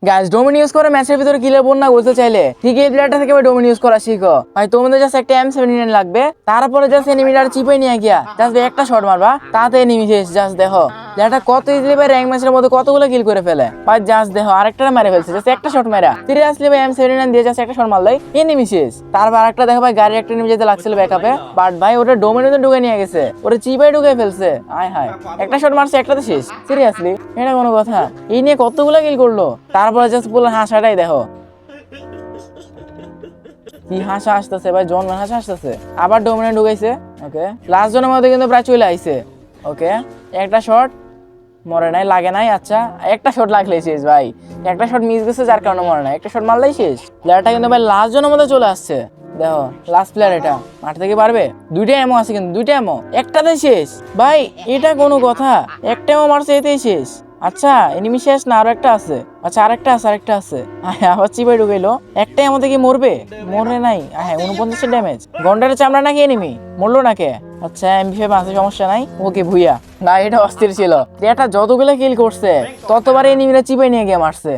Guys domain use করে ম্যাচের ভিতরে কিলের বন্যা বলতে চাইলে ঠিক এই প্লেয়ারটা থেকে ডোমিন ইউজ করা শিখো ভাই। তোমাদের জাস্ট একটা M79 লাগবে, তারপরে জাস্ট এনিমিটার চিপে নিয়ে গিয়া জাস্ট একটা শট মারবা, তাতে এনিমি শেষ। জাস্ট দেখো প্লেয়ারটা কত ইজিলি ভাই র্যাঙ্ক ম্যাচের মধ্যে কতগুলো কিল করে ফেলে ভাই। জাস্ট দেখো আরেকটা মেরে ফেলছে, জাস্ট একটা শট মারা। সিরিয়াসলি ভাই M79 দিয়ে জাস্ট একটা শট মারলাই এনিমি শেষ। তারপর আরেকটা দেখো ভাই গাড়ি একটা এনিমি যেতে লাগছিল ব্যাকআপে, বাট ভাই ওটা ডোমিনেতে ঢুকে নিয়ে গেছে, ওটা চিপাই ঢুকে ফেলছে। আয় হায়, একটা শট মারছে একটাতে শেষ। সিরিয়াসলি এটা কোনো কথা? এই নিয়ে কতগুলো কিল করলো। তারপরে জাস্ট পুরো হাসাটাই দেখো, কি হাসা আসতেছে ভাই, জন হাসা আসতেছে। আবার ডোমিনে ঢুকাইছে। ওকে লাস্ট জনের মধ্যে কিন্তু প্রায় চলে আইছে। ওকে একটা শট মরে নাই, লাগে নাই। আচ্ছা একটা শট লাগলেই শেষ ভাই, একটা শট মিস গেছে যার কারণে মরে নাই, একটা শট মারলেই শেষ। প্লেয়ারটা কিন্তু ভাই লাস্ট জনের মধ্যে চলে আসছে। দেখো লাস্ট প্লেয়ার এটা মাঠ থেকে পারবে। দুইটা এমো আছে কিন্তু, দুইটা এমো একটাতে শেষ ভাই। এটা কোনো কথা? একটা এমো মারছে এতেই শেষ। আচ্ছা এনিমি শেষ না আরো একটা আছে? আচ্ছা আরেকটা আছে, আরেকটা আছে। আবার চিপাই ঢুকাইলো। একটাই আমাদের কি মরবে? মরে নাই। হ্যাঁ 49 ড্যামেজ। গন্ডারের চামড়া নাকি এনিমি মরলো নাকি? আচ্ছা MP5 আছে, সমস্যা নাই। ওকে ভুইয়া না, এটা অস্থির ছিল। এটা যতগুলো কিল করছে ততবার এনিমিরা চিপাই নিয়ে গিয়ে মারছে।